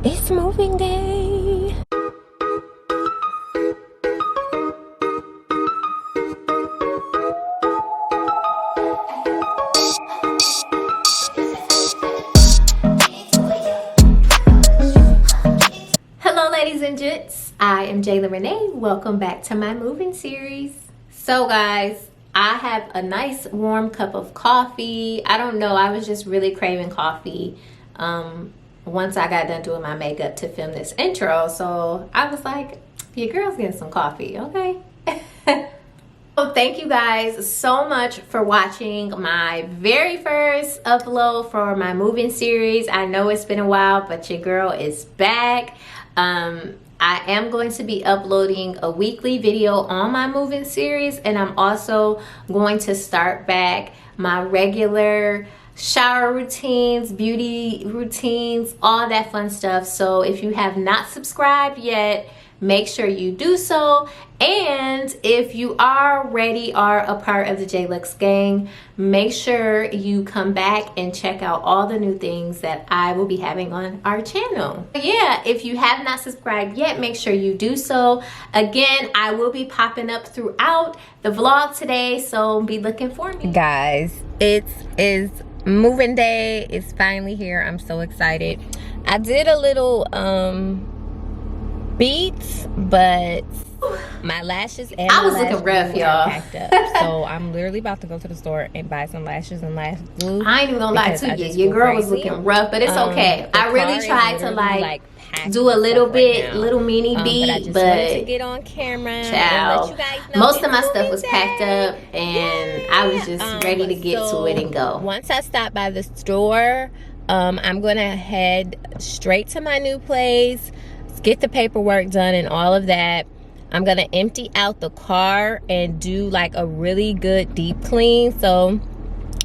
It's moving day. Hello ladies and gents, I am Jaylyn Renee. Welcome back to my moving series. So guys, I have a nice warm cup of coffee. I don't know, I was just really craving coffee once I got done doing my makeup to film this intro. So I was like, your girl's getting some coffee, okay? So thank you guys so much for watching my very first upload for my moving series. I know it's been a while, but your girl is back. I am going to be uploading a weekly video on my moving series, and I'm also going to start back my regular shower routines, beauty routines, all that fun stuff. So if you have not subscribed yet, make sure you do so. And if you already are a part of the JLUXE gang, make sure you come back and check out all the new things that I will be having on our channel. Yeah, if you have not subscribed yet, make sure you do so. Again, I will be popping up throughout the vlog today, so be looking for me. Guys, it is moving day. It's finally here. I'm so excited. I did a little beats, but my lashes and I was looking rough, y'all. So I'm literally about to go to the store and buy some lashes and lash glue. I ain't even gonna lie to you, your girl was looking rough, but it's okay. I really tried to like do a little bit, little mini beat, but I just wanted to get on camera and let you guys know. Most of my stuff was packed up, and I was just ready to get to it and go. Once I stop by the store, I'm gonna head straight to my new place, get the paperwork done and all of that. I'm gonna empty out the car and do like a really good deep clean. So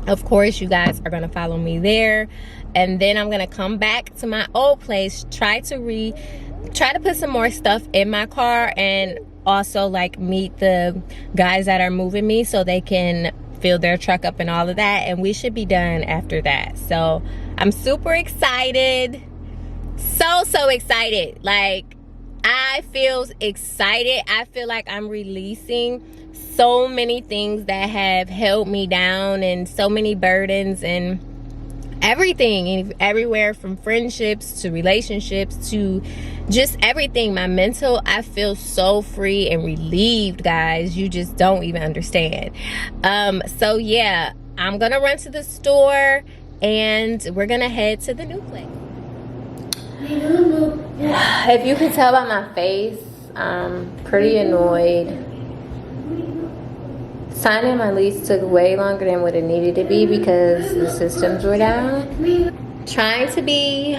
of course you guys are gonna follow me there, and then I'm gonna come back to my old place, try to put some more stuff in my car, and also like meet the guys that are moving me so they can fill their truck up and all of that, and we should be done after that. So I'm super excited, so excited. Like, I feel excited. I feel like I'm releasing so many things that have held me down, and so many burdens and everything, everywhere from friendships to relationships to just everything. My mental, I feel so free and relieved, guys. You just don't even understand. So yeah, I'm gonna run to the store and we're gonna head to the new place. If you can tell by my face, I'm pretty annoyed. Signing my lease took way longer than what it needed to be because the systems were down. Trying to be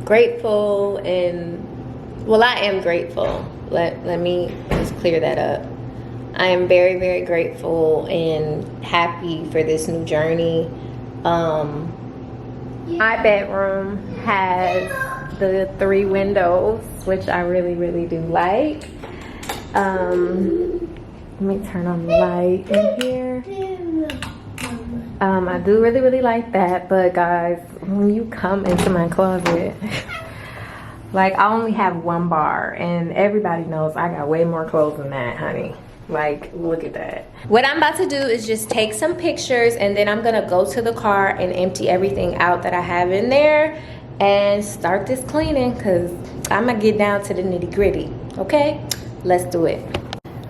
grateful, and well, I am grateful. Let me just clear that up. I am very grateful and happy for this new journey. My bedroom has the 3 windows, which I really do like. Let me turn on the light in here. I do really like that, but guys, when you come into my closet, like, I only have 1 bar, and everybody knows I got way more clothes than that, honey. Like, look at that. What I'm about to do is just take some pictures, and then I'm gonna go to the car and empty everything out that I have in there and start this cleaning, because I'm gonna get down to the nitty-gritty. Okay, let's do it.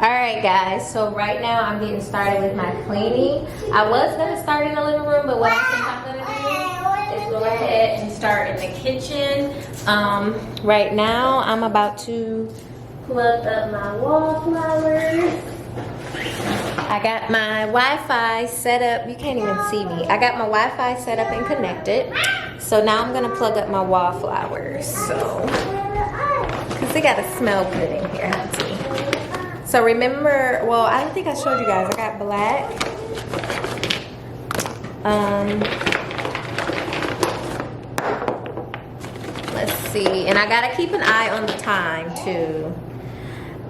All right guys, so right now I'm getting started with my cleaning. I was gonna start in the living room, but what I think I'm gonna do is go ahead and start in the kitchen. Right now I'm about to plug up my wallflowers. I got my Wi-Fi set up. You can't even see me. I got my Wi-Fi set up and connected. So now I'm gonna plug up my wallflowers. So, because they gotta smell good in here, honey. So remember, well, I don't think I showed you guys. I got black. Let's see, and I gotta keep an eye on the time too.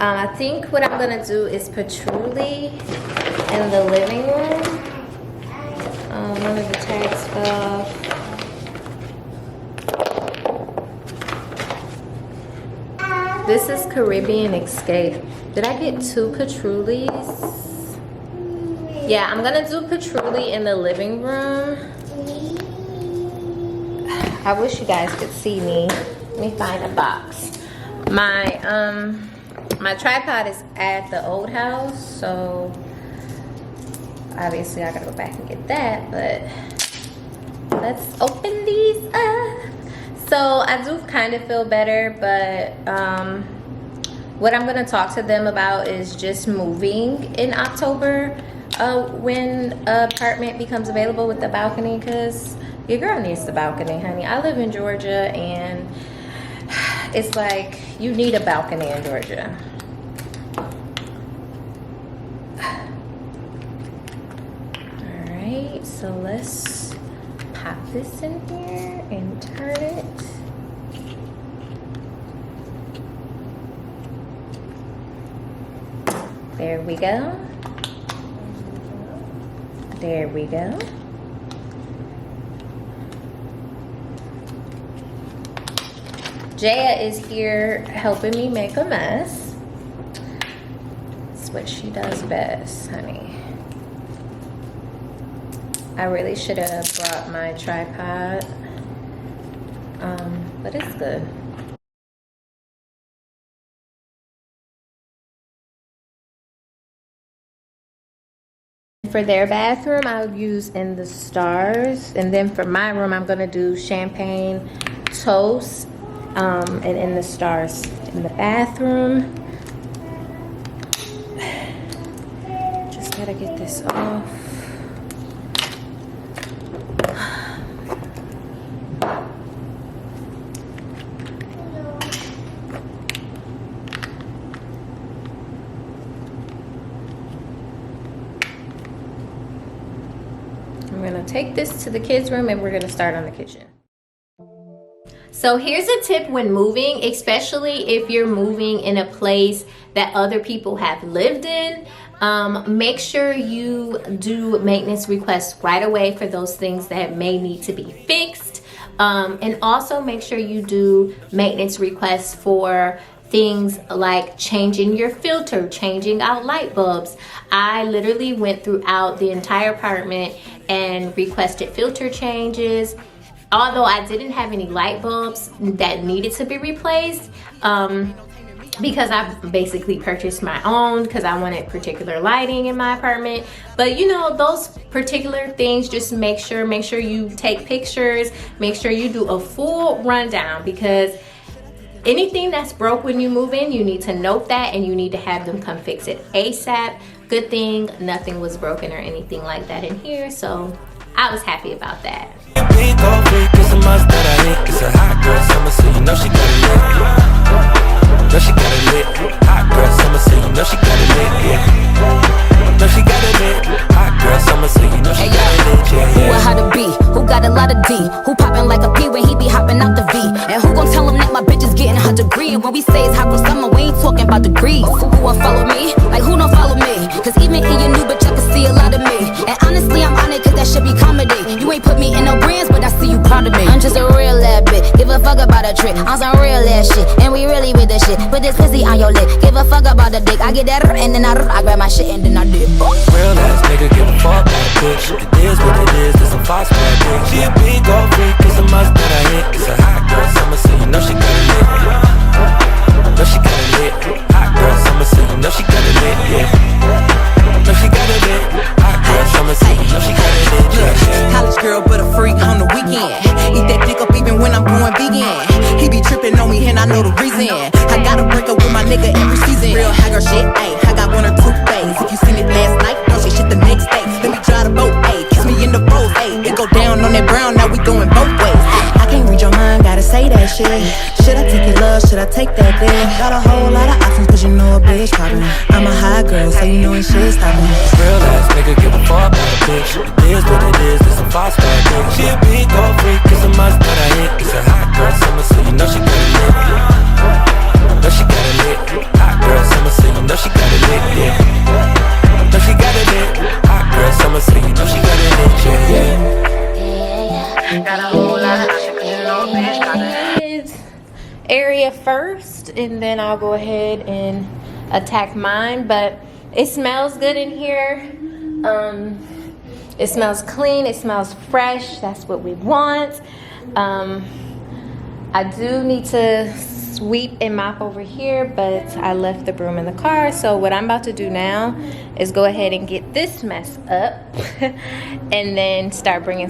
I think what I'm gonna do is patchouli in the living room. None of the tags fell. This is Caribbean Escape. Did I get 2 patrouilles? Yeah, I'm gonna do patrouille in the living room. I wish you guys could see me. Let me find a box. My tripod is at the old house, so obviously I gotta go back and get that, but let's open these up. So I do kind of feel better, but what I'm gonna talk to them about is just moving in October when an apartment becomes available with the balcony, because your girl needs the balcony, honey. I live in Georgia, and it's like you need a balcony in Georgia. All right, so let's pop this in here and turn it. There we go. There we go. Jaya is here helping me make a mess. It's what she does best, honey. I really should have brought my tripod, but it's good. For their bathroom, I'll use In the Stars, and then for my room, I'm gonna do Champagne Toast and In the Stars in the bathroom. Just gotta get this off. I'm gonna take this to the kids' room and we're gonna start on the kitchen. So here's a tip when moving, especially if you're moving in a place that other people have lived in. Make sure you do maintenance requests right away for those things that may need to be fixed. And also make sure you do maintenance requests for things like changing your filter, changing out light bulbs. I literally went throughout the entire apartment and requested filter changes. Although I didn't have any light bulbs that needed to be replaced, because I basically purchased my own because I wanted particular lighting in my apartment. But you know, those particular things, just make sure you take pictures, make sure you do a full rundown, because anything that's broke when you move in, you need to note that and you need to have them come fix it ASAP. Good thing nothing was broken or anything like that in here, so I was happy about that. It's a must that I hit. It's a hot girl summer, so you know she got it lit. Know she got it lit. Hot girl summer, so you know she got it lit. Know she got it lit. Hot girl summer, so you know she got it lit. Who a how to be? Who got a lot of D? Who poppin' like a P when he be hopping out the V? And who gon' tell him that my bitch is getting her degree? And when we say it's hot girl summer, we ain't talking about degrees. Who won't follow me? Like who don't follow me? Cause even in your new bitch, I can see a lot of me. And honestly, I'm on it cause that should be comedy. You ain't put me in no brands, but I see you proud of me. I'm just a real ass bitch. Give a fuck about a trick. I'm some real ass shit. And we really with this shit. Put this pussy on your lip. Give a fuck about the dick. I get that and then I grab my shit and then I dip. Real ass nigga, give a fuck about a bitch. It is what it is, there's some false bad bitch. She a big old freak, it's a must that I hit. It's a hot girl summer, so you know she got it lit. Know she got it lit. Hot girl summer, so you know she got it lit, yeah. Know she got it lit. Hot girl summer, so you know she got it lit, yeah. College girl, but a freak on the weekend. Eat that dick up even when I'm going vegan. He be tripping on me and I know the reason. I gotta break up with my nigga every season. Real high girl shit, ayy. I got 1 or 2 days. If you seen it last night, don't say shit the next day. Let me drive the boat, ayy. Kiss me in the rose, ayy. It go down on that brown, now we going both ways. I can't read your mind, gotta say that shit. Should I take your love, should I take that dick? Got a whole lot of options, cause you know a bitch poppin'. I'm a high girl, so you know ain't shit stoppin'. Real ass nigga, give a fuck about a bitch. It is what it is, there's some false bad bitch. She a big old freak, it's a must that I hit. It's a hot girl summer, so you know she got it lit. Know she got it lit. Hot girl summer, so you know she got it lit, yeah. Know she got it lit. Hot girl girl, summer, so you know she got a hit, yeah. Got a whole lot of shit, 'cause you know, bitch, got a area first, and then I'll go ahead and attack mine. But it smells good in here. It smells clean, it smells fresh. That's what we want. I do need to sweep and mop over here, but I left the broom in the car. So what I'm about to do now is go ahead and get this mess up and then start bringing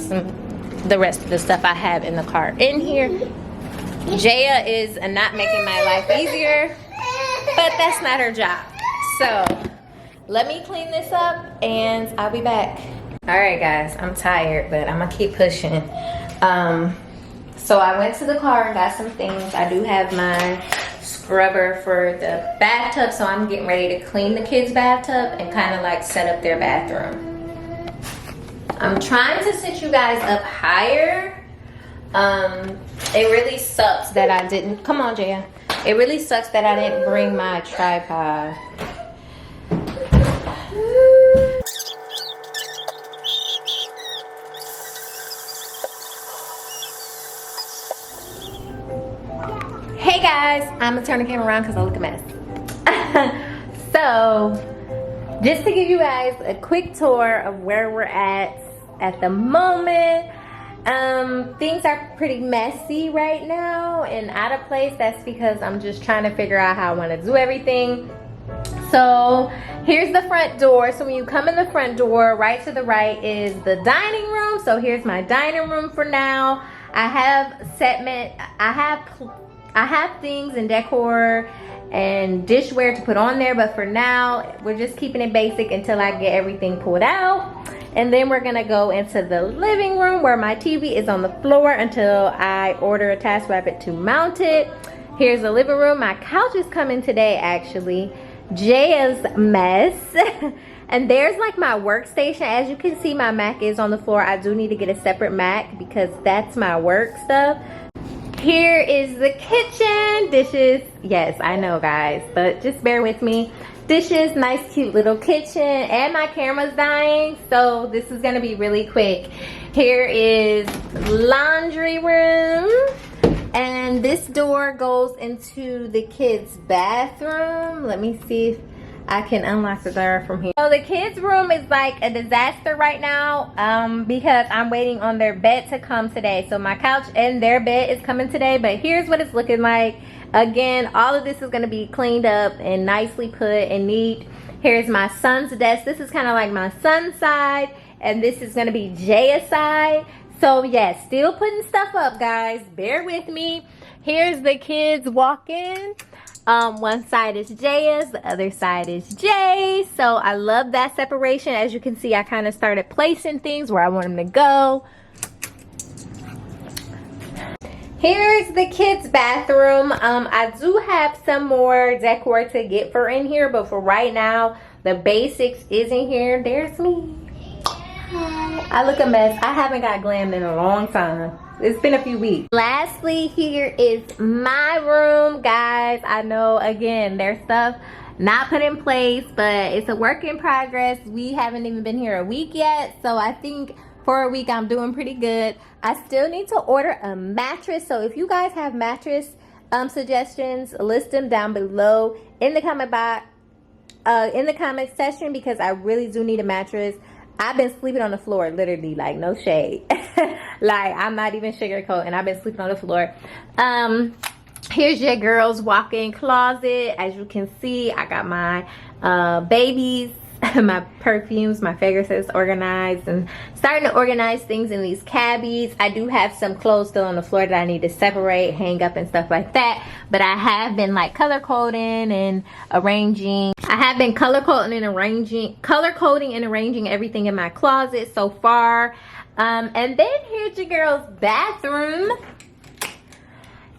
the rest of the stuff I have in the car in here. Jaya is not making my life easier, but that's not her job. So let me clean this up and I'll be back. All right, guys, I'm tired, but I'm gonna keep pushing. So I went to the car and got some things. I do have my scrubber for the bathtub, so I'm getting ready to clean the kids' bathtub and kind of like set up their bathroom. I'm trying to sit you guys up higher. It really sucks that I didn't, come on, Jaya. It really sucks that I didn't bring my tripod. Hey guys, I'm gonna turn the camera around because I look a mess. So, just to give you guys a quick tour of where we're at the moment. Things are pretty messy right now and out of place. That's because I'm just trying to figure out how I want to do everything. So here's the front door. So when you come in the front door, right to the right is the dining room. So here's my dining room for now. I have things and decor and dishware to put on there, but for now we're just keeping it basic until I get everything pulled out. And then we're gonna go into the living room where my TV is on the floor until I order a task rabbit to mount it. Here's the living room. My couch is coming today, actually. Jaya's mess. And there's like my workstation. As you can see, my Mac is on the floor. I do need to get a separate Mac because that's my work stuff. Here is the kitchen. Dishes. Yes, I know, guys, but just bear with me. Dishes, nice cute little kitchen, and my camera's dying, so this is gonna be really quick. Here is laundry room, and this door goes into the kids' bathroom. Let me see if I can unlock the door from here. So the kids' room is like a disaster right now because I'm waiting on their bed to come today. So my couch and their bed is coming today, but here's what it's looking like. Again, all of this is going to be cleaned up and nicely put and neat. Here's my son's desk. This is kind of like my son's side, and this is going to be Jaya's side. So yes, still putting stuff up, guys. Bear with me. Here's the kids walk-in. One side is Jaya's, the other side is Jay. So I love that separation. As you can see, I kind of started placing things where I want them to go. Here's the kids' bathroom. I do have some more decor to get for in here, but for right now, the basics is in here. There's me. I look a mess. I haven't got glammed in a long time. It's been a few weeks. Lastly, here is my room, guys. I know, again, there's stuff not put in place, but it's a work in progress. We haven't even been here a week yet, so I think for a week I'm doing pretty good. I still need to order a mattress, so if you guys have mattress suggestions, list them down below in the comment box, in the comment section, because I really do need a mattress. I've been sleeping on the floor, literally, like, no shade. Like, I'm not even sugarcoating. I've been sleeping on the floor. Here's your girl's walk-in closet. As you can see, I got my babies, my perfumes, my fragrances organized, and starting to organize things in these cabbies. I do have some clothes still on the floor that I need to separate, hang up, and stuff like that. But I have been like color coding and arranging. I have been color coding and arranging everything in my closet so far. And then here's your girl's bathroom.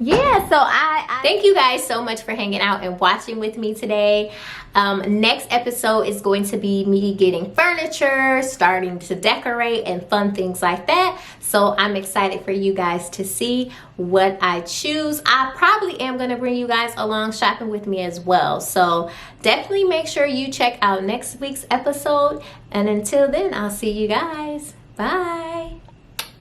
yeah, so I thank you guys so much for hanging out and watching with me today. Next episode is going to be me getting furniture, starting to decorate, and fun things like that. So I'm excited for you guys to see what I choose. I probably am going to bring you guys along shopping with me as well. So definitely make sure you check out next week's episode. And until then, I'll see you guys. Bye.